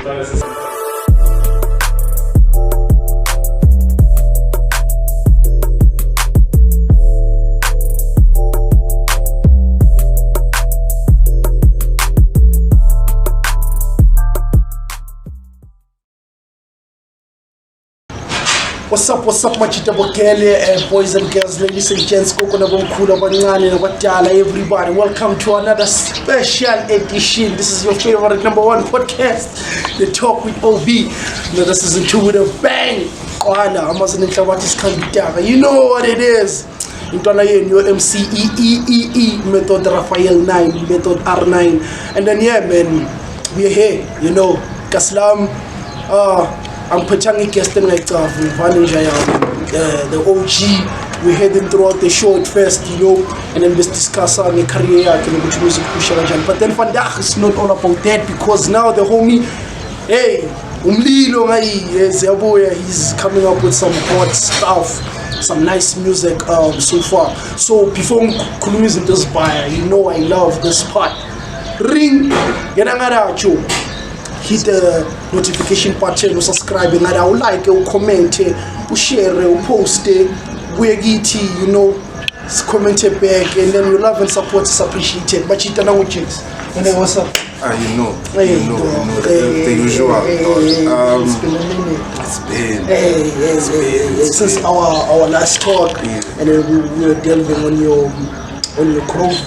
What's up, Machita boys and girls, ladies and gents, everybody. Welcome to another special edition. This is your favorite #1 podcast, The Talk with Obee. Another season 2 with a bang. You know what it is. Your MC method Raphael 9, method R9. And then yeah, man, we're here, you know, Kaslam. I'm Pachangi Keston like the OG. We're heading throughout the show at first, you know, and then we discuss our career, music, but then Fandak is not all about that because now the homie, hey, he's coming up with some hot stuff, some nice music so far. So before Kulumis in this buyer, you know I love this part. Ring, hit the notification button, subscribe, and I would like you comment, share, post, you know, comment back, and then your love and support is appreciated. But you don't know what Jinx. And then what's up? You know, the usual. It's been a minute. It's been since our last talk, and then we were delving on your growth,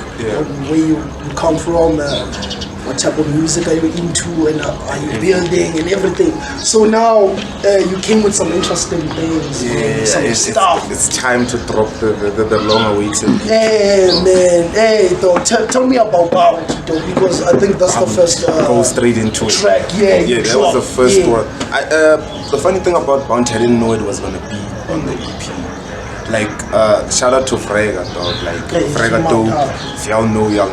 where you come from. What type of music are you into, and are you building and everything? So now you came with some interesting things, some stuff. It's time to drop the long-awaited. Hey man, hey, though, tell me about Bounty, though, because I think that's the first. Go straight into track. That was the first one. The funny thing about Bounty, I didn't know it was gonna be on the EP. Like shout out to Frega, dog. Like Frega, dog. If y'all know that.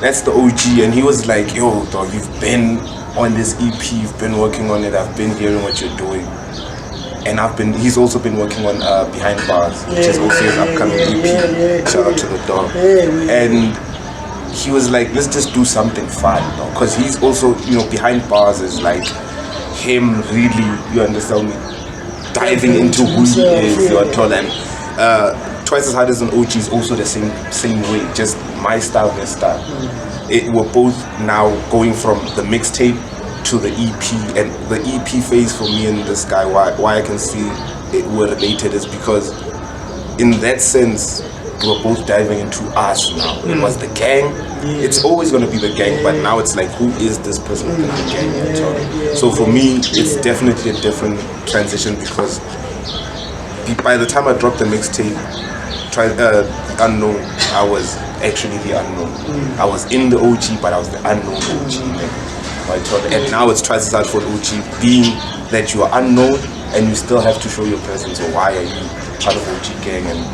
That's the OG, and he was like, yo, dog, you've been on this EP, you've been working on it, I've been hearing what you're doing. And he's also been working on Behind Bars, which is also his upcoming EP. Shout out to the dog. And he was like, let's just do something fun, dog. Because he's also, you know, Behind Bars is like him really, you understand me, diving into who he is, you're told. And Twice as Hard as an OG is also the same way, just my style, his style. We're both now going from the mixtape to the EP, and the EP phase for me and this guy, why I can see it we're related is because in that sense we're both diving into us now. It was the gang, it's always going to be the gang, but now it's like, who is this person within the gang? So for me it's definitely a different transition, because by the time I dropped the mixtape Unknown, I was actually the unknown. I was in the OG, but I was the unknown OG. And now it's twice as hard for the OG, being that you are unknown and you still have to show your presence, or why are you part of OG gang? And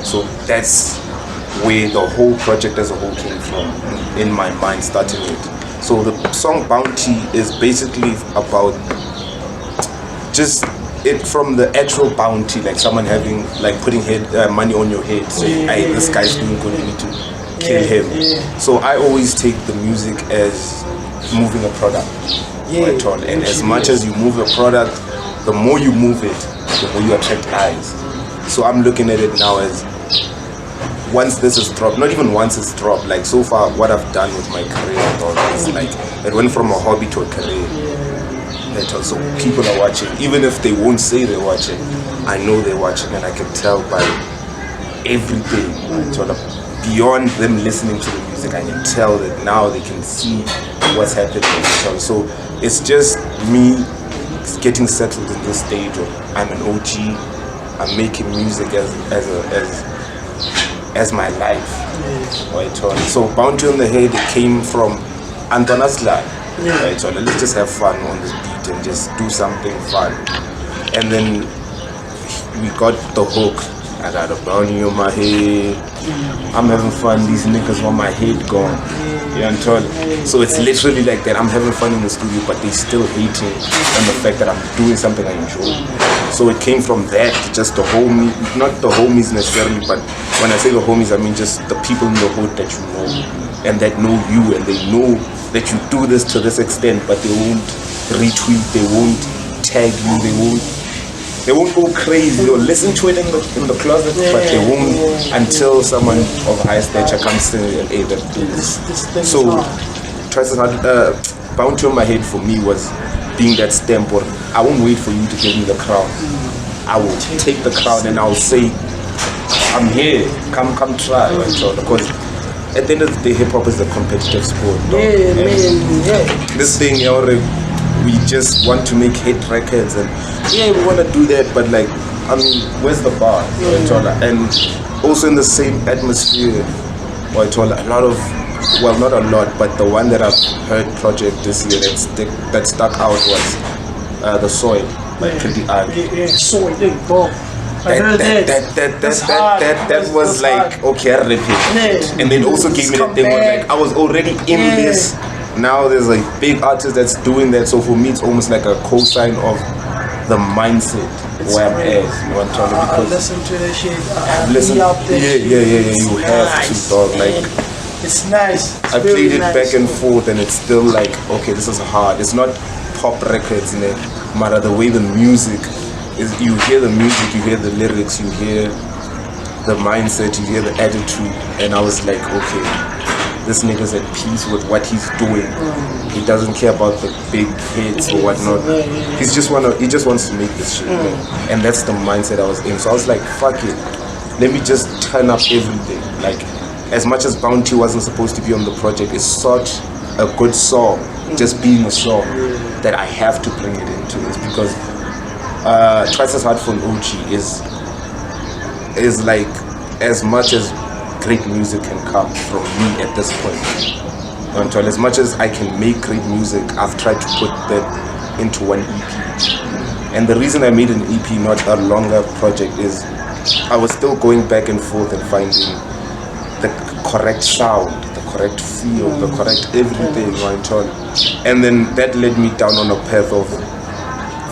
so that's where the whole project as a whole came from, in my mind, starting it. So the song Bounty is basically about just it from the actual bounty, like someone having, like putting money on your head, saying, hey, this guy's doing good, you need to kill him. So I always take the music as moving a product. And as much as you move a product, the more you move it, the more you attract eyes. So I'm looking at it now as, once this is dropped, not even once it's dropped, like so far what I've done with my career, is like it went from a hobby to a career. So people are watching, even if they won't say they're watching, I know they're watching, and I can tell by everything. Beyond them listening to the music, I can tell that now they can see what's happening. So it's just me getting settled in this stage of, I'm an OG, I'm making music as my life. So Bounty on the Head, it came from Antona's life. So let's just have fun on this beat and just do something fun. And then we got the hook. I got a brownie on my head, I'm having fun, these niggas want my head gone. You understand? So it's literally like that. I'm having fun in the studio, but they still hating on the fact that I'm doing something I enjoy. So it came from that, just the homie, not the homies necessarily, but when I say the homies, I mean just the people in the hood that you know and that know you, and they know that you do this to this extent, but they won't retweet, they won't tag you, they won't go crazy. They'll listen to it in the closet, but they won't until someone of high stature comes to and hey, that do this. So twice as hard. Bounty on my head for me was being that stamp, or I won't wait for you to give me the crown. I will take the crown and I'll say, I'm here, come try, right? Because at the end of the day, hip-hop is a competitive sport. This thing, we just want to make hit records, and we want to do that, but like, I mean, where's the bar? Right? And also in the same atmosphere, right? A lot of, well, not a lot, but the one that I've heard project this year that stuck out was The Soil by PTY. Soil, bro. That was like, okay, I repeat. And then also gave me that thing where like I was already in this. Now there's like big artist that's doing that. So for me, it's almost like a cosign of the mindset where I'm at. You know what I'm talking about? Listen to that shit. Listen, yeah. You have to, dog. Like, it's nice. I played it back and forth, and it's still like, okay, this is hard. It's not pop records, you know, matter the way the music is. You hear the music, you hear the lyrics, you hear the mindset, you hear the attitude, and I was like, okay, this nigga's at peace with what he's doing. He doesn't care about the big hits or whatnot. He just wants to make this shit, and that's the mindset I was in. So I was like, fuck it, let me just turn up everything. Like, as much as Bounty wasn't supposed to be on the project, it's such a good song, just being a song, that I have to bring it into this, because Twice as Hard for an OG is like, as much as great music can come from me at this point, until as much as I can make great music, I've tried to put that into one EP. And the reason I made an EP, not a longer project, is I was still going back and forth and finding the correct sound, the correct feel, the correct everything, right on. And then that led me down on a path of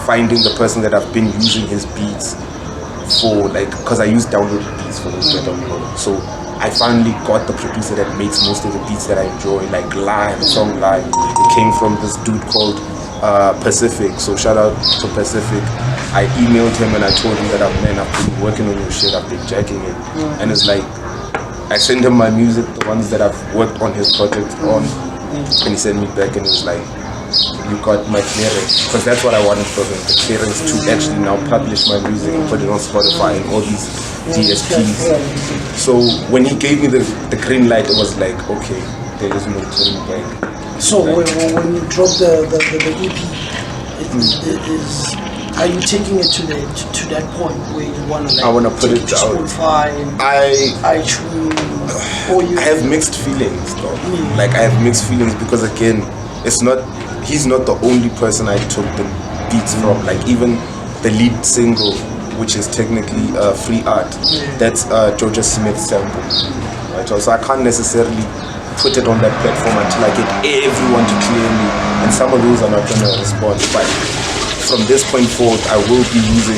finding the person that I've been using his beats for, like, because I use downloaded beats for those that download. So I finally got the producer that makes most of the beats that I enjoy, like Live, the song Live. It came from this dude called Pacific, so shout out to Pacific. I emailed him and I told him that I've been working on your shit, I've been jacking it. And it's like, I sent him my music, the ones that I've worked on his project on, and he sent me back and he was like, you got my clearance, because that's what I wanted from him, the clearance to actually now publish my music and put it on Spotify and all these DSPs. So when he gave me the green light, it was like, okay, there is no turning back. So when you drop the EP, are you taking it to that point where you want to, like, I want to put it to out? Spotify and iTunes, or you? I have mixed feelings, though. Like, I have mixed feelings because, again, he's not the only person I took the beats from. Like, even the lead single, which is technically Free Art, that's Georgia Smith's sample. Right? So I can't necessarily put it on that platform until I get everyone to clear me, and some of those are not going to respond. But from this point forward, I will be using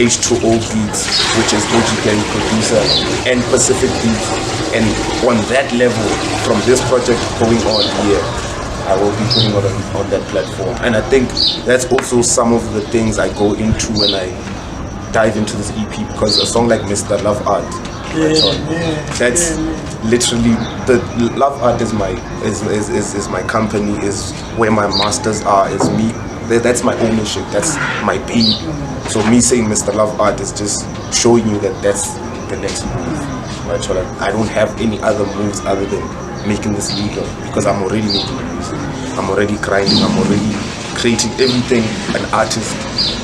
H2O beats, which is OG producer, and Pacific beats, and on that level, from this project going on here, I will be putting it on that platform. And I think that's also some of the things I go into when I dive into this EP, because a song like Mr. Love Art, that's literally, the Love Art is my company, is where my masters are, is me. That's my ownership, that's my baby. So me saying Mr. Love Art is just showing you that that's the next move. Right? So I don't have any other moves other than making this legal, because I'm already making the music. I'm already grinding, I'm already creating everything an artist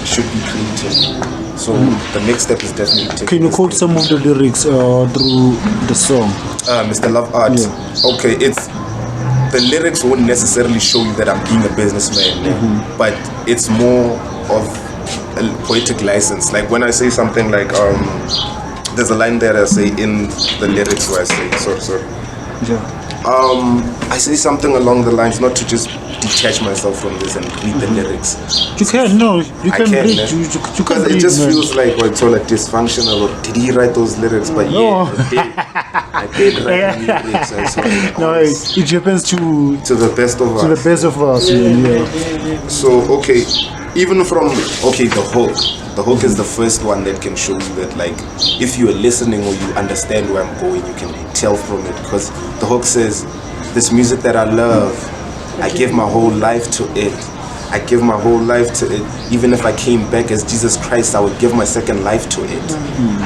should be creating. So the next step is definitely taking. Can you quote some of the lyrics through the song? Mr. Love Art. Yeah. Okay, the lyrics won't necessarily show you that I'm being a businessman, but it's more of a poetic license. Like when I say something like, there's a line that I say in the lyrics where I say, sorry. Yeah. I say something along the lines, not to just detach myself from this and read the lyrics. You can read. You can because it read, just man. feels like it's all like dysfunctional. Or did he write those lyrics? But No. I did write the lyrics. I saw it. No, it happens to the best of us. the best of us. Yeah. So okay, even from the hook. The hook is the first one that can show you that, like, if you are listening or you understand where I'm going, you can tell from it. Because the hook says, "This music that I love, I give my whole life to it. I give my whole life to it. Even if I came back as Jesus Christ, I would give my second life to it."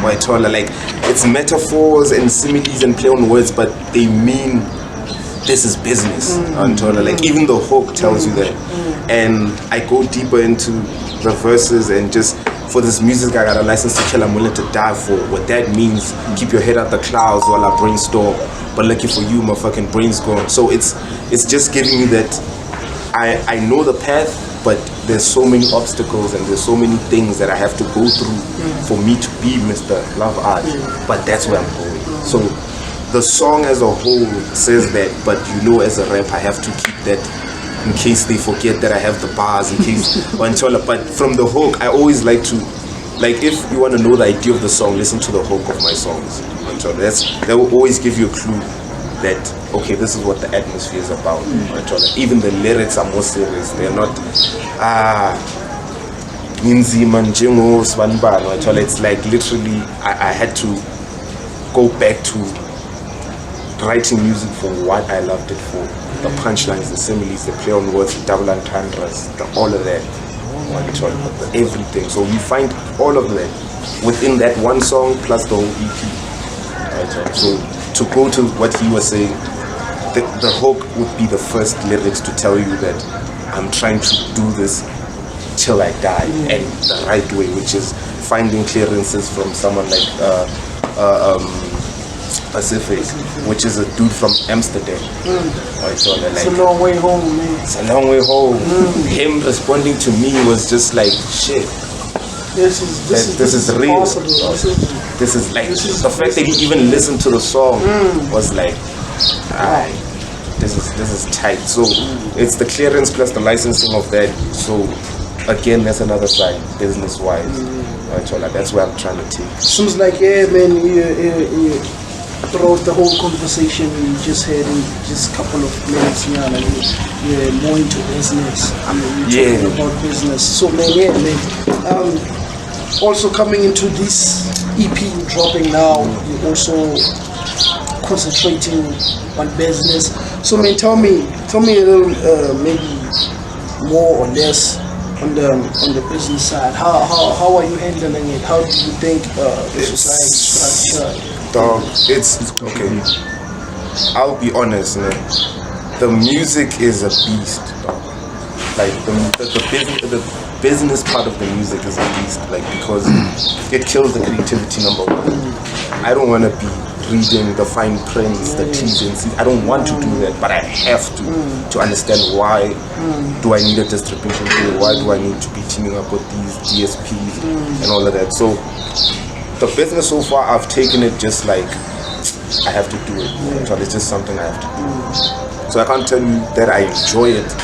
Or I told her, like, it's metaphors and similes and play on words, but they mean this is business. I told her, like, even the hook tells you that. And I go deeper into the verses and just, for this music I got a license to kill, I'm willing to die for. What that means, keep your head out the clouds while I brainstorm. But lucky for you, my fucking brain's gone. So it's just giving me that I know the path, but there's so many obstacles and there's so many things that I have to go through for me to be Mr. Love Art. But that's where I'm going. So the song as a whole says that, but as a rap, I have to keep that in case they forget that I have the bars, in case but from the hook, I always like to, like, if you want to know the idea of the song, listen to the hook of my songs. That will always give you a clue that, okay, this is what the atmosphere is about. Even the lyrics are more serious. They're not it's like literally I had to go back to writing music for what I loved it for. The punchlines, the similes, the play on words, the double entendres, all of that. Everything. So we find all of that within that one song plus the whole EP. So to go to what he was saying, the hook would be the first lyrics to tell you that I'm trying to do this till I die and the right way, which is finding clearances from someone like Pacific, which is a dude from Amsterdam. It's a long way home, man. It's a long way home. Him responding to me was just like, shit. This is real. This is like the fact that he even listened to the song was like, alright, this is tight. So it's the clearance plus the licensing of that. So again, that's another side, business wise. That's where I'm trying to take. Seems like, man, throughout the whole conversation we just had in just a couple of minutes now, like we're more into business. We're talking about business. So man, also coming into this EP dropping now, you're also concentrating on business. So man, tell me a little, maybe more or less on the business side. How are you handling it? How do you think the society structure? Dog, it's okay. I'll be honest, man. The music is a beast, dog. Like the business part of the music is a beast, like, because it kills the creativity, number one. I don't want to be reading the fine prints, the T's and C's. I don't want to do that, but I have to understand why do I need a distribution deal? Why do I need to be teaming up with these DSPs and all of that? So the business so far, I've taken it just like I have to do it. It's just something I have to do. So I can't tell you that I enjoy it,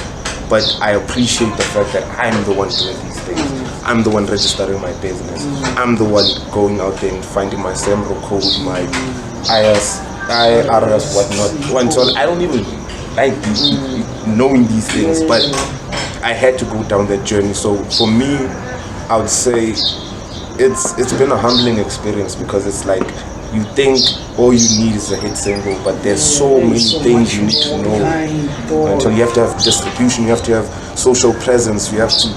but I appreciate the fact that I'm the one doing these things. I'm the one registering my business. I'm the one going out there and finding my SEMRO code, my IRS, whatnot. So I don't even like knowing these things, but I had to go down that journey. So for me, I would say it's been a humbling experience, because it's like you think all you need is a hit single, but there's so many things you need to know. Until you have to have distribution, you have to have social presence, you have to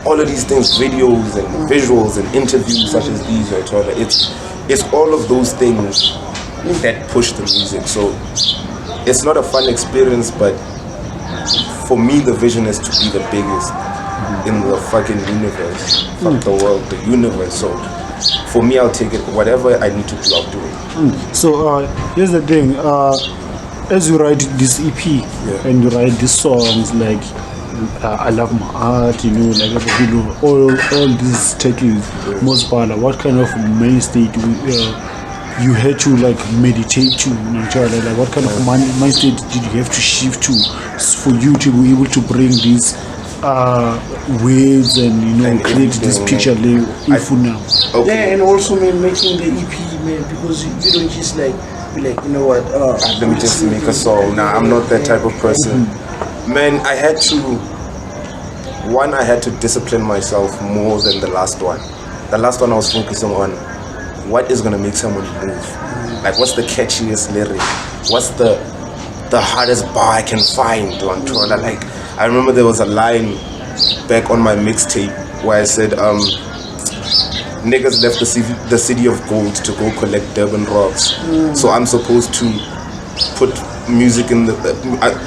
all of these things, videos and visuals and interviews such as these. It's all of those things that push the music. So it's not a fun experience, but for me the vision is to be the biggest in the fucking universe. Fuck the world, the universe. So for me, I'll take it. Whatever I need to do, I'll do it. So here's the thing. As you write this EP and you write these songs, like I Love My Art, like all these titles, most part, what kind of mainstay you had to like meditate to, like what kind of mindset did you have to shift to for you to be able to bring these words and create this picture now? Okay. Yeah, and also man, making the EP, man, because you don't just like be like, you know what, let me just make a song. Nah, I'm not that type of person. Man, I had to discipline myself more than the last one. The last one I was focusing on what is gonna make someone move. Like, what's the catchiest lyric? What's the hardest bar I can find on Twitter? Like, I remember there was a line back on my mixtape where I said, niggas left the city of gold to go collect Durban rocks. So I'm supposed to put music in the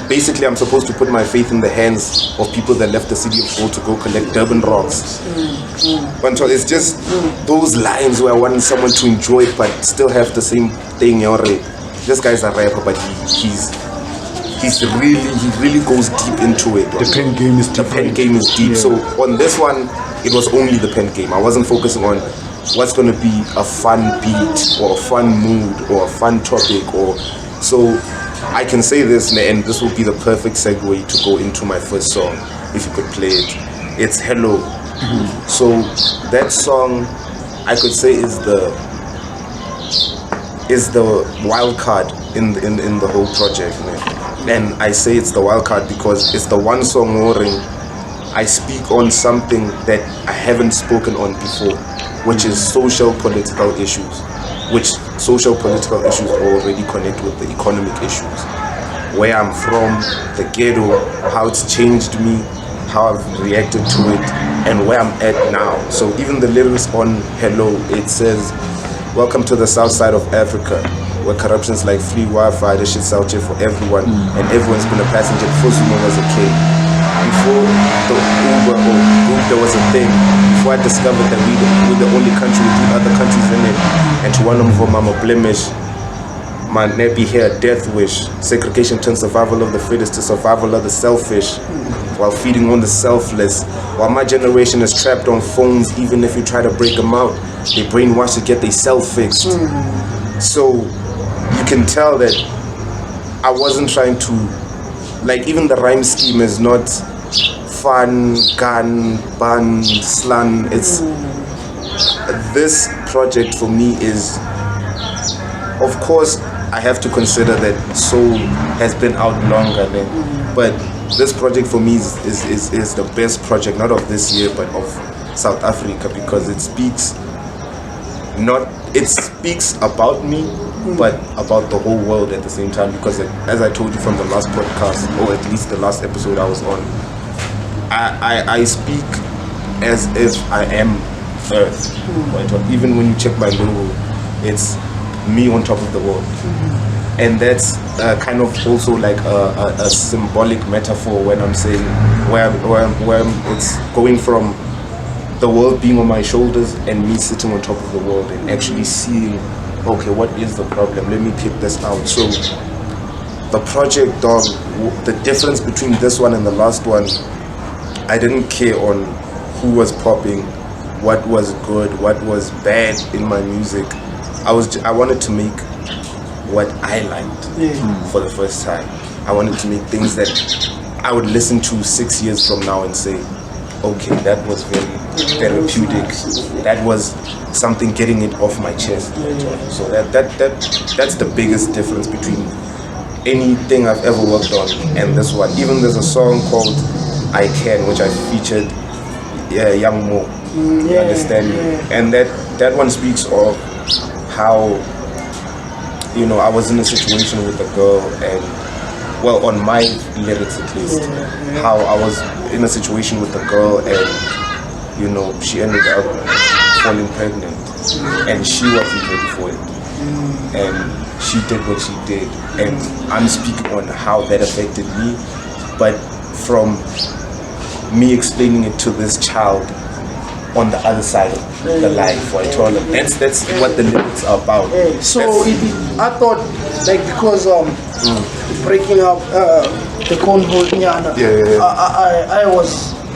basically I'm supposed to put my faith in the hands of people that left the city of gold to go collect Durban rocks. But it's just those lines where I want someone to enjoy it but still have the same thing. This guy's a rapper, but he really goes deep into it. The pen game is different. The pen game is deep. So on this one, it was only the pen game. I wasn't focusing on what's going to be a fun beat or a fun mood or a fun topic. Or so I can say this, and this will be the perfect segue to go into my first song, if you could play it. It's Hello. So that song, I could say, is the wild card in the whole project, man. And I say it's the wild card because it's the one song where I speak on something that I haven't spoken on before, which is social political issues, which social political issues already connect with the economic issues. Where I'm from, the ghetto, how it's changed me, how I've reacted to it, and where I'm at now. So even the lyrics on Hello, it says, welcome to the south side of Africa, where corruption's like free Wi-Fi, the shit's out here for everyone, and everyone's been a passenger before Zuma was a kid. Before the Uber or Group, there was a thing. Before I discovered that we're the only country with other countries in it, and to one of them I'm a blemish. My nappy hair, death wish. Segregation turns survival of the fittest to survival of the selfish, while feeding on the selfless. While my generation is trapped on phones, even if you try to break them out, they brainwash to get they self fixed. So you can tell that I wasn't trying to, like, even the rhyme scheme is not fun, gun, bun, slan. It's this project for me is, of course, I have to consider that Soul has been out longer than, but this project for me is the best project, not of this year, but of South Africa, because it speaks about me, but about the whole world at the same time. Because as I told you from the last podcast, or at least the last episode I was on, I speak as if I am Earth. Right? Even when you check my logo, it's me on top of the world. And that's kind of also like a symbolic metaphor when I'm saying where it's going from the world being on my shoulders and me sitting on top of the world and actually seeing, okay, what is the problem? Let me pick this out. So the project, dog, the difference between this one and the last one, I didn't care on who was popping, what was good, what was bad in my music. I wanted to make what I liked for the first time. I wanted to make things that I would listen to 6 years from now and say, okay, that was very therapeutic. That was something getting it off my chest. So that's the biggest difference between anything I've ever worked on and this one. Even there's a song called I Can, which I featured Young Mo. You understand me? And that one speaks of how, you know, I was in a situation with a girl, and, well, on my lyrics at least, how I was in a situation with a girl and, you know, she ended up falling pregnant and she wasn't ready for it. And she did what she did. And I'm speaking on how that affected me, but from me explaining it to this child on the other side of the life, I told them that's what the lyrics are about. So I thought, like, because breaking up the cornhole,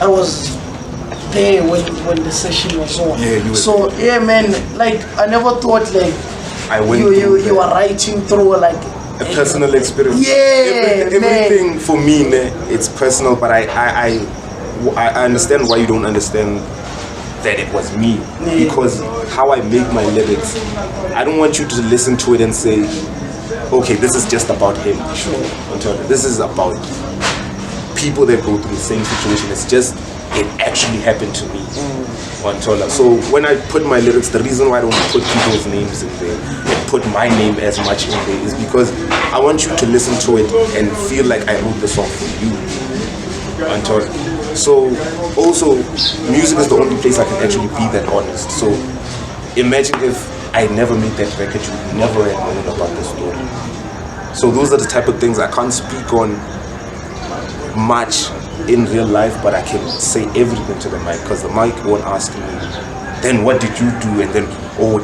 I was there when the session was on. So man, like, I never thought like I went you are writing through like a personal experience. Yeah, everything for me, it's personal, but I understand why you don't understand that it was me, because how I make my lyrics, I don't want you to listen to it and say, okay, this is just about him. This is about people that go through the same situation. It's just, it actually happened to me. So when I put my lyrics, the reason why I don't put people's names in there and put my name as much in there is because I want you to listen to it and feel like I wrote the song for you. So also, music is the only place I can actually be that honest. So imagine if I never made that record, you would never have known about the story. So those are the type of things I can't speak on much in real life, but I can say everything to the mic, because the mic won't ask me, then what did you do, and then,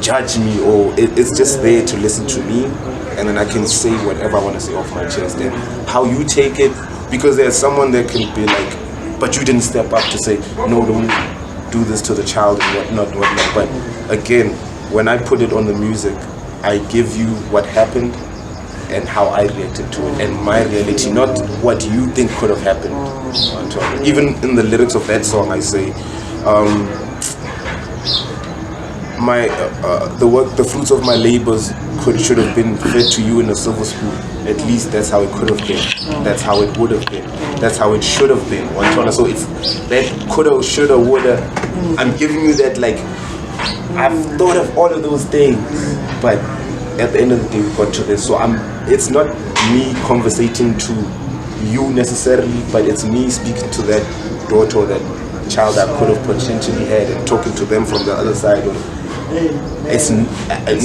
judge me, it's just there to listen to me, and then I can say whatever I want to say off my chest. And how you take it, because there's someone that can be like, but you didn't step up to say, no, don't do this to the child and whatnot. But again, when I put it on the music, I give you what happened and how I reacted to it, and my reality, not what you think could have happened. Even in the lyrics of that song, I say, the fruits of my labors should have been fed to you in a silver spoon. At least that's how it could have been. That's how it would have been. That's how it should have been. So it's that coulda, shoulda, woulda. I'm giving you that, like, I've thought of all of those things, but at the end of the day, we got to this. So it's not me conversating to you necessarily, but it's me speaking to that daughter or that child I could have potentially had, and talking to them from the other side. It's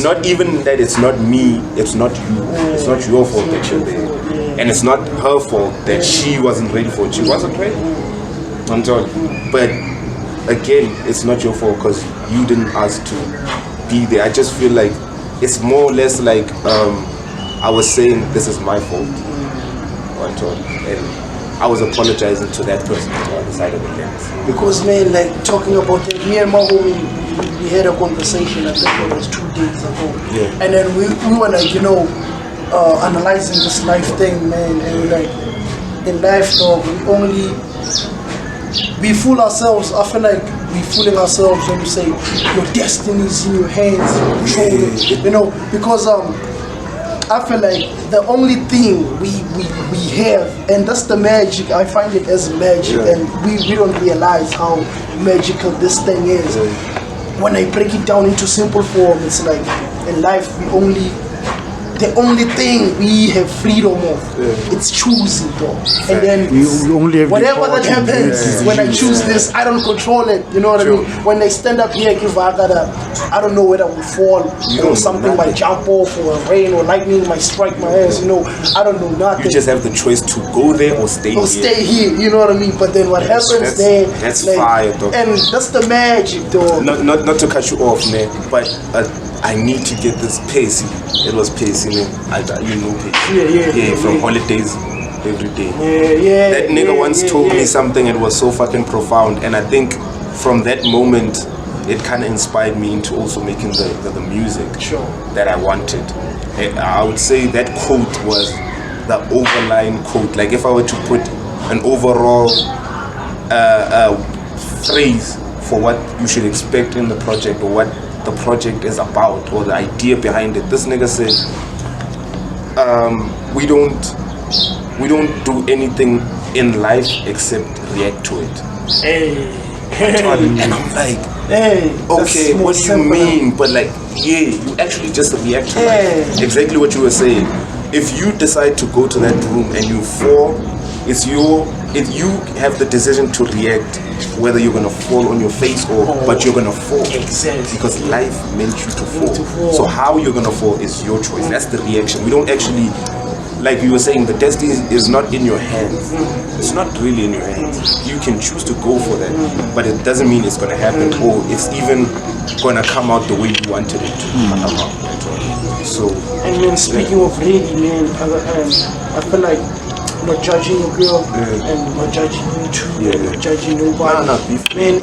not even that it's not me, it's not you, it's not your fault that you're there, and it's not her fault that she wasn't ready for it. She wasn't ready. But again, it's not your fault because you didn't ask to be there. I just feel like it's more or less like I was saying this is my fault, and I was apologizing to that person on the other side of the fence. Because man, like talking about it, me and my homie, we had a conversation, I think it was 2 days ago. Yeah. And then we were like, analyzing this life thing, man, and we're like, in life, dog, we fool ourselves. I feel like we fooling ourselves when we say your destiny is in your hands, you control it, because I feel like the only thing we have, and that's the magic, I find it as magic, and we don't realize how magical this thing is. When I break it down into simple form, it's like in life the only thing we have freedom of, it's choosing, though. And then you only have whatever that happens, when I choose this, I don't control it, you know what I mean? When I stand up here, I don't know whether I will fall, or something might jump off, or rain or lightning might strike my ass, I don't know nothing. You just have the choice to go there or stay here. Stay here, you know what I mean? But then what happens there, that's fire, though. And that's the magic, though. Not to cut you off, man, but I need to get this Pacey. It was Pacey, man. Pacey. Yeah, from holidays every day. That nigga once told me something, it was so fucking profound, and I think from that moment it kind of inspired me into also making the music that I wanted. I would say that quote was the overlying quote. Like if I were to put an overall phrase for what you should expect in the project, or what the project is about, or the idea behind it, this nigga said, we don't do anything in life except react to it. And I'm like, okay, what do you mean? But like, you actually just react to it. Exactly what you were saying. If you decide to go to that room and you fall, if you have the decision to react, whether you're gonna fall on your face but you're gonna fall. Exactly. Because life meant you to fall. So how you're gonna fall is your choice. That's the reaction. We don't actually, like you were saying, the destiny is not in your hands. It's not really in your hands. You can choose to go for that, but it doesn't mean it's gonna happen, or it's even gonna come out the way you wanted it to come out. So, and man, speaking of really, man, I feel like not judging a girl and not judging you too, not judging nobody. Man,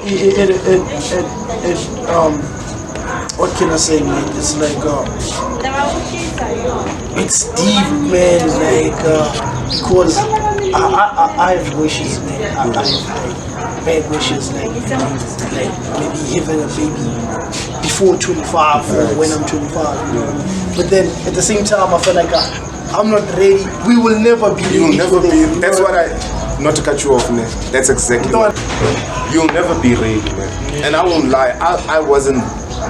what can I say, man? It's like it's deep, man. Like because I have wishes, man. I have like bad wishes, like maybe having a baby before 25 or when I'm 25, you know. But then at the same time, I feel like I'm not ready. We will never be ready. You'll never be. That's what not to cut you off, man. That's exactly what. You'll never be ready, man. And I won't lie, I wasn't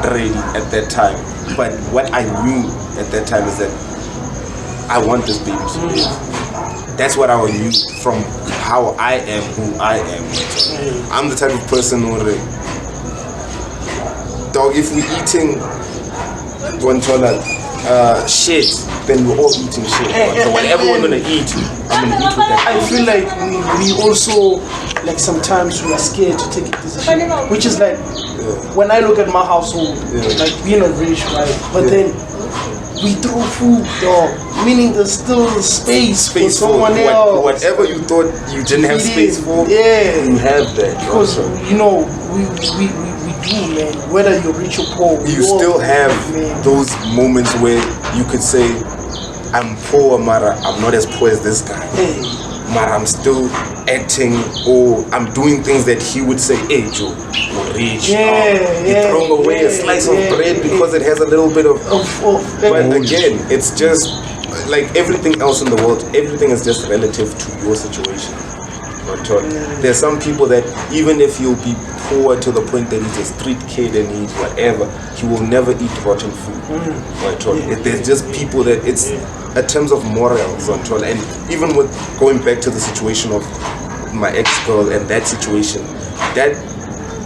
ready at that time. But what I knew at that time is that I want this baby to live. That's what I knew from how I am, who I am. I'm the type of person who, dog, if we're eating shit, then we're all eating shit. So whatever we're gonna eat, I'm gonna eat with that. I feel like we also, like sometimes we are scared to take a decision, which is like, when I look at my household, like being not rich, right? But then we throw food, dog, meaning there's still space for someone else. Whatever you thought you didn't have space for, you have that. Because, you know, we do, man. Whether you're rich or poor, you still have those moments where you could say, I'm poor, Mara, I'm not as poor as this guy. Mara, I'm still acting, or I'm doing things that he would say, hey Joe, you're rich. You're throwing away a slice of bread because it has a little bit of but again, it's just like everything else in the world, everything is just relative to your situation. There's some people that even if you'll be poor to the point that he's a street kid and he's whatever, he will never eat rotten food. There's just people that it's in terms of morals, and even with going back to the situation of my ex-girl and that situation, that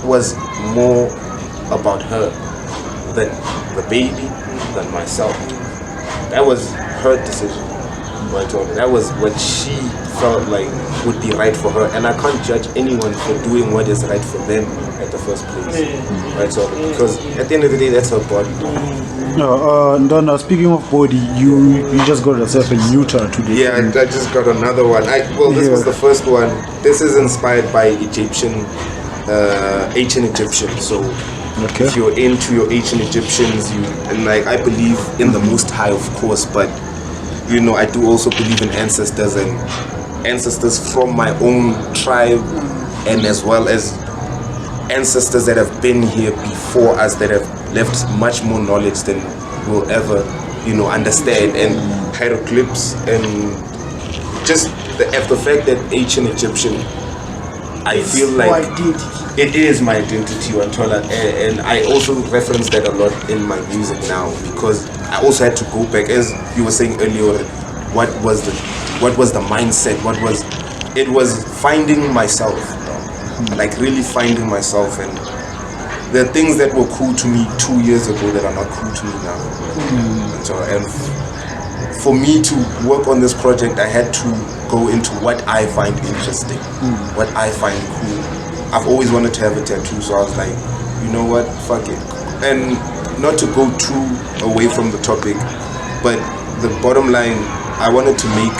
was more about her than the baby, than myself. That was her decision. That was what she felt like would be right for her, and I can't judge anyone for doing what is right for them at the first place. Because at the end of the day, that's her body. Ndana, speaking of body, you just got yourself a new tattoo today. Yeah, I just got another one. This was the first one. This is inspired by ancient Egyptians. So if you're into your ancient Egyptians, and like I believe in the Most High, of course, but you know, I do also believe in ancestors and ancestors from my own tribe, and as well as ancestors that have been here before us that have left much more knowledge than we'll ever, understand, and hieroglyphs, and just the fact that ancient Egyptian, I feel like it is my identity, and I also reference that a lot in my music now, because I also had to go back, as you were saying earlier, what was the mindset, it was finding myself, like really finding myself, and there are things that were cool to me 2 years ago that are not cool to me now. And for me to work on this project, I had to go into what I find interesting, what I find cool. I've always wanted to have a tattoo, so I was like, you know what, fuck it. And not to go too away from the topic, but the bottom line, I wanted to make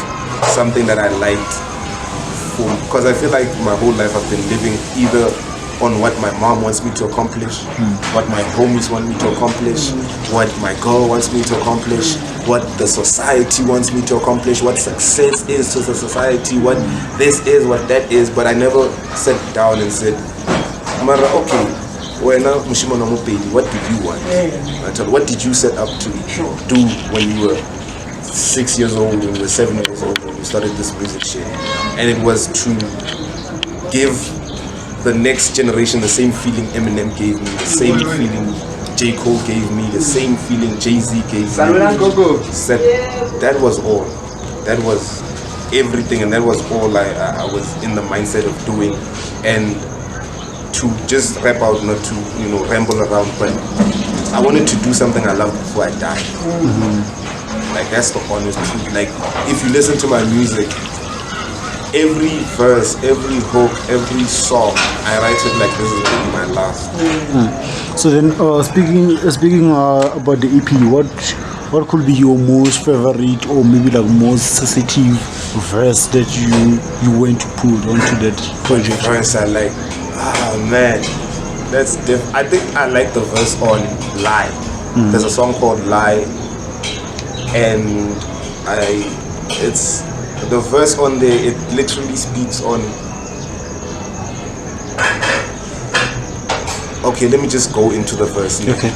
something that I liked, because I feel like my whole life I've been living either on what my mom wants me to accomplish, what my homies want me to accomplish, what my girl wants me to accomplish, what the society wants me to accomplish, what success is to the society, what this is, what that is, but I never sat down and said, Mara, okay, what do you want? What did you set up to do when you were 6 years old, when you were 7 years old, when you started this music shit? And it was to give the next generation the same feeling Eminem gave me, the same feeling J. Cole gave me, the same feeling Jay-Z gave me. That was all. That was everything, and that was all I was in the mindset of doing. And to just rap out, not to ramble around, but I wanted to do something I loved before I died. Like, that's the honest truth. Like, if you listen to my music, every verse, every hook, every song, I write it like this is going to be my last. So then, speaking about the EP, what could be your most favorite, or maybe like most sensitive verse that you went to put onto that project? Verse I like, man, I think I like the verse on Lie. There's a song called Lie, and it's the verse on there. It literally speaks on. Okay, let me just go into the verse. Okay.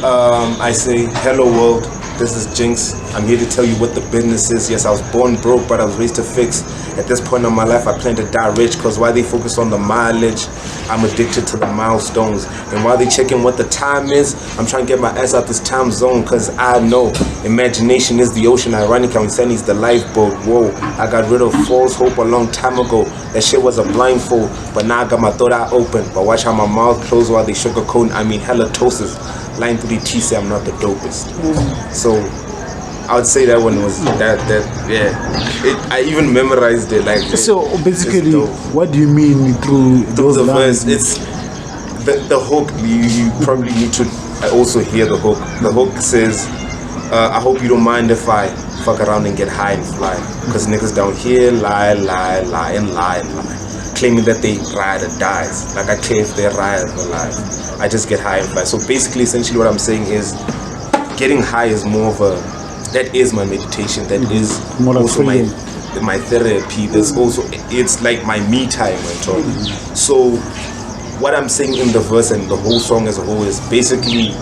I say, hello world, this is Jinx. I'm here to tell you what the business is. Yes, I was born broke, but I was raised to fix. At this point in my life, I plan to die rich, cause while they focus on the mileage, I'm addicted to the milestones. And while they checking what the time is, I'm trying to get my ass out this time zone, cause I know imagination is the ocean. Ironic, I'm saying he's the lifeboat. Whoa, I got rid of false hope a long time ago. That shit was a blindfold, but now I got my third eye open. But watch how my mouth closed while they sugarcoat. I mean halitosis. Line 3T say I'm not the dopest. So I would say that one was that yeah. I even memorized it like. So basically, what do you mean through those the lines? verse? It's the hook. You probably need to also hear the hook. The hook says, "I hope you don't mind if I fuck around and get high and fly, cause niggas down here lie and lie, claiming that they ride or dies. Like I claim they ride or alive. I just get high and fly." So basically, essentially, what I'm saying is, getting high is more of a. That is my meditation. That is more like also my therapy. There's also, it's like my me time. So what I'm saying in the verse and the whole song as a whole is basically,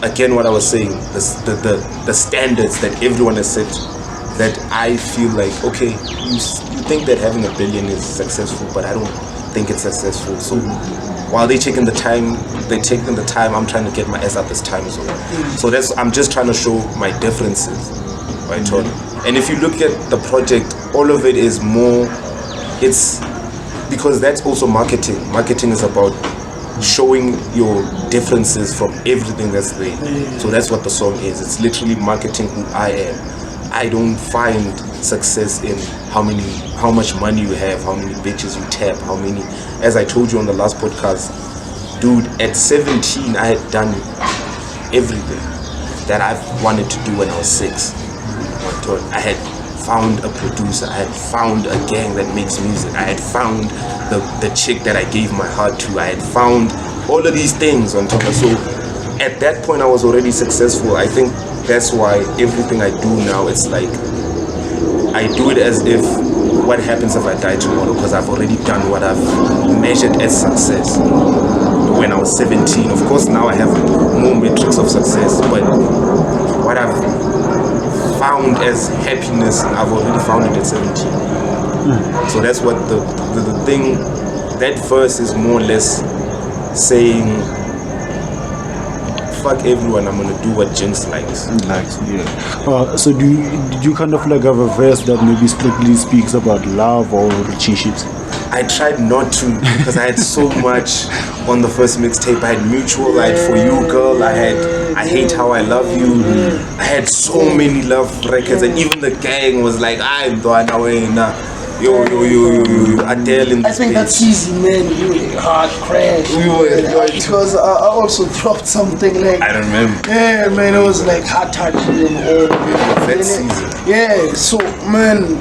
again, what I was saying, the standards that everyone has set, that I feel like, okay, you think that having $1 billion is successful, but I don't think it's successful. So while they're taking the time, I'm trying to get my ass out this time as well. So I'm just trying to show my differences, right, Tony? And if you look at the project, all of it is more, it's because that's also marketing. Marketing is about showing your differences from everything that's there. So that's what the song is. It's literally marketing who I am. I don't find success in how much money you have, how many bitches you tap, how many. As I told you on the last podcast, dude, at 17 I had done everything that I wanted to do when I was 6. I had found a producer, I had found a gang that makes music, I had found the chick that I gave my heart to, I had found all of these things on top of. So at that point I was already successful. I think that's why everything I do now, it's like I do it as if, what happens if I die tomorrow? Because I've already done what I've measured as success when I was 17. Of course now I have more metrics of success, but what I've found as happiness, I've already found it at 17. So that's what the thing, that verse is more or less saying, fuck everyone, I'm gonna do what Jinx likes. So do you kind of like have a verse that maybe strictly speaks about love or relationships? I tried not to, because I had so much on the first mixtape. I had Mutual, I had For You Girl, I Hate How I Love You. I had so many love records, and even the gang was like, I'm the one now. Yo, Adele in this. I think that's easy, man. You hard crash. Because I also dropped something like. I don't remember. Yeah, man, it was like hard touching them all. That season. Yeah, so man,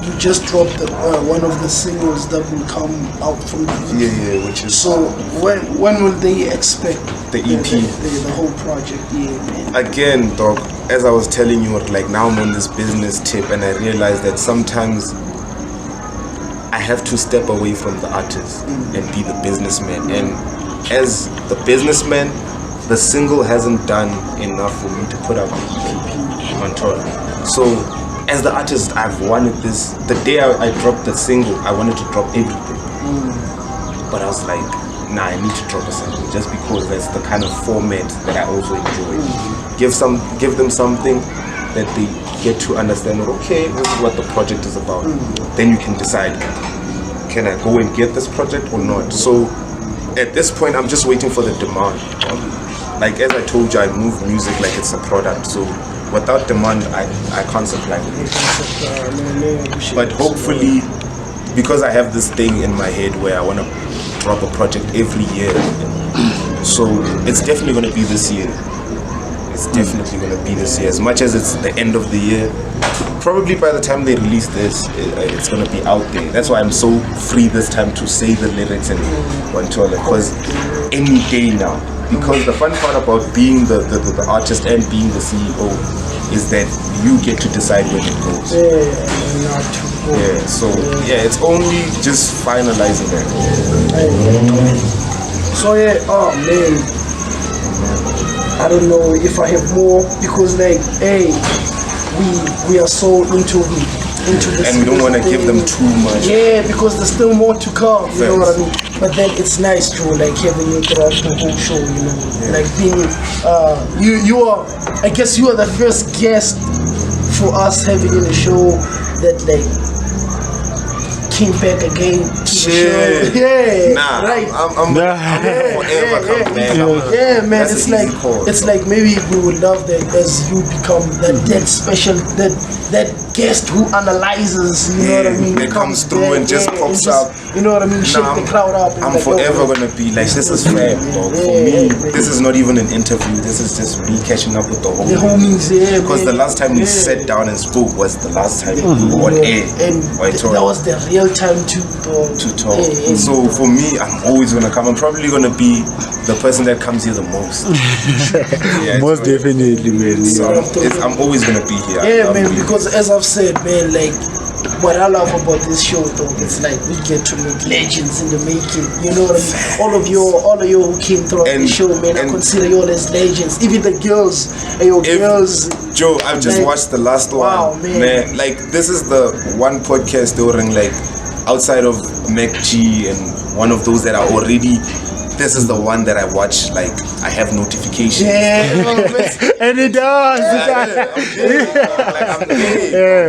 you just dropped one of the singles that will come out from the EP. Yeah, which is. So when will they expect the EP? The whole project? Yeah, man. Again, dog. As I was telling you, like now I'm on this business tip, and I realized that sometimes I have to step away from the artist and be the businessman. And as the businessman, the single hasn't done enough for me to put out the EP on tour. So as the artist, I've wanted this. The day I dropped the single, I wanted to drop everything. But I was like, nah, I need to drop a single just because that's the kind of format that I also enjoy. Give them something that they get to understand. Okay, this is what the project is about. Then you can decide, can I go and get this project or not? So at this point, I'm just waiting for the demand. Like as I told you, I move music like it's a product. So without demand, I can't supply it. But hopefully, because I have this thing in my head where I want to drop a project every year, so it's definitely going to be this year. It's definitely going to be this year. As much as it's the end of the year, probably by the time they release this, it's gonna be out there. That's why I'm so free this time to say the lyrics and whatever, because any day now. Because the fun part about being the artist and being the CEO is that you get to decide when it goes. Yeah, so yeah, it's only just finalizing that. So yeah, oh man, I don't know if I have more, because like, hey, we are so into this, and we don't want to give them too much. Yeah, because there's still more to come. You know what I mean? But then it's nice to like having you throughout the whole show. You know, like being you are. I guess you are the first guest for us having in the show that like came back again to the show. Yeah, nah, right. I'm forever come back. Yeah, man. It's like maybe we would love that as you become that special that guest who analyzes. You know what I mean? That comes through and just pops up. You know what I mean? Shake the crowd up. I'm forever gonna be like, this is fam, dog. For me, this is not even an interview. This is just me catching up with the homies. Yeah, because the last time we sat down and spoke was the last time we were on air. And that was the real time to talk. So for me, I'm always gonna come. I'm probably gonna be the person that comes here the most. Most definitely, man. So I'm always gonna be here. Yeah, man. Because as I've said, man, like what I love about this show, though, it's like we get to meet legends in the making. You know what I mean? All of you who came throughout the show, man, I consider you all as legends. Even the girls, girls. Joe, I've just watched the last one. Wow, man. Like this is the one podcast during like outside of Mac G and one of those that are already. This is the one that I watch, like, I have notifications. Yeah, and it does.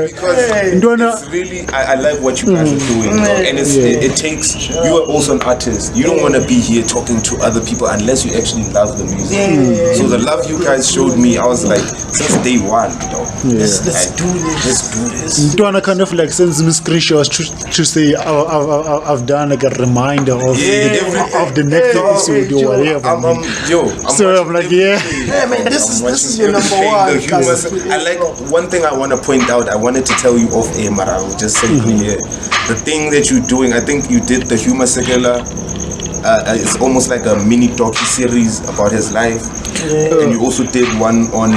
Because it's really, I like what you guys are doing. And it takes, you are also an artist. You don't want to be here talking to other people unless you actually love the music. So the love you guys showed me, I was like, since day one, let's do this. Let's do this. Don't kind of like sends me screenshots to say I've done like a reminder of the next episode or whatever. I'm like, yeah, man, this is your number one. I like one thing I want to point out. I wanted to tell you off air, but I will just say here, the thing that you're doing. I think you did the Humor Secular. It's almost like a mini docu-series about his life, and you also did one on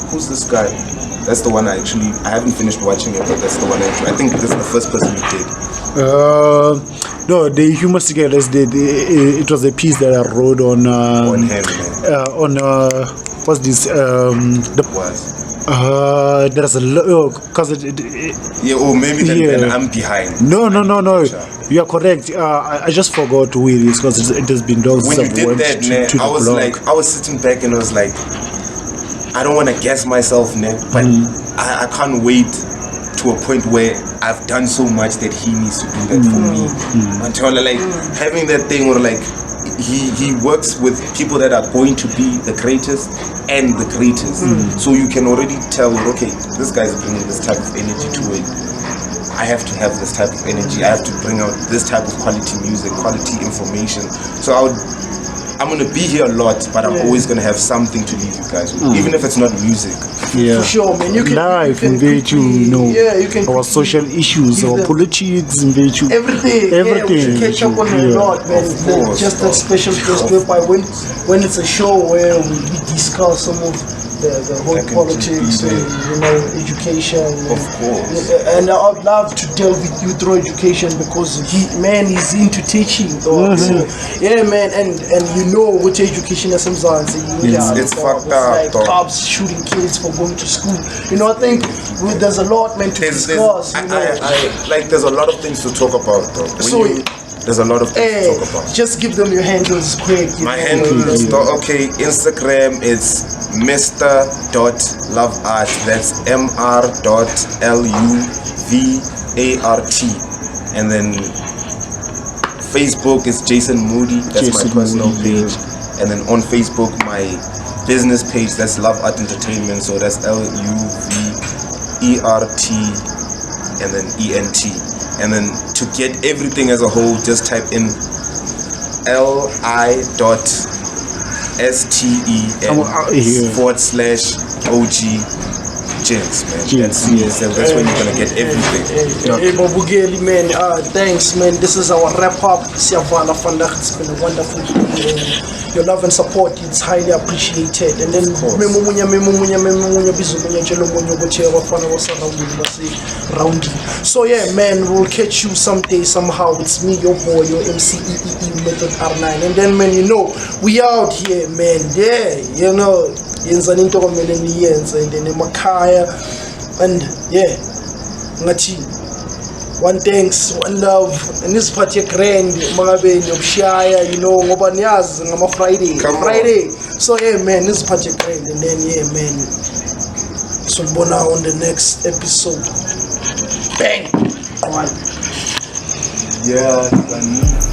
who's this guy? That's the one I haven't finished watching it, but that's the one I think that's the first person you did. No, the Humor Secular, it was a piece that I wrote on him, what's this? There's a lot because maybe then I'm behind. No. You are correct. I just forgot who it is because it has been done. When you did that, I was sitting back and I was like, I don't want to guess myself, but I can't wait to a point where I've done so much that he needs to do that for me. Until like having that thing where like he works with people that are going to be the greatest and the greatest. So you can already tell, okay, this guy's bringing this type of energy to it. I have to have this type of energy. I have to bring out this type of quality music, quality information. So I'm going to be here a lot, but I'm always going to have something to leave you guys with, even if it's not music. For sure, man. You can life, you can our social issues, our politics, everything. Yeah, we should catch up on a lot, man. Just that special place whereby when it's a show where we discuss some of the whole politics and education. Of course. And I'd love to delve with you through education because he's into teaching. So, yeah, man, and which education is it's fucked up. Like cops shooting kids for going to school. I think there's a lot, man, to discuss. There's a lot of things to talk about, though. There's a lot of things to talk about. Just give them your handles quick. My handles, Instagram, it's Mr.Loveart. That's Mr.Luvart. And then Facebook is Jason Moody. That's my personal page. And then on Facebook, my business page, that's Love Art Entertainment. So that's LUVERT and then ENT. And then to get everything as a whole, just type in li.STEN /OG Jinx, man. Jinx, That's when you're gonna get everything. Hey, Babugeli, man. Thanks, man. This is our wrap up. Siavala Fandak. It's been a wonderful day. Your love and support is highly appreciated. And then so yeah, man, we'll catch you someday somehow. It's me, your boy, your MCEE Method R9. And then, man, you know, we out here, man. Yeah, you know, and then Makaya, and yeah, Ngati. One thanks, one love, and this party grand, Magabe, Yobshire, you know, Ngobanyaz, Ngama Friday. So yeah, man, this party grand, and then yeah, man. So bona on the next episode. Bang! All right. Yeah,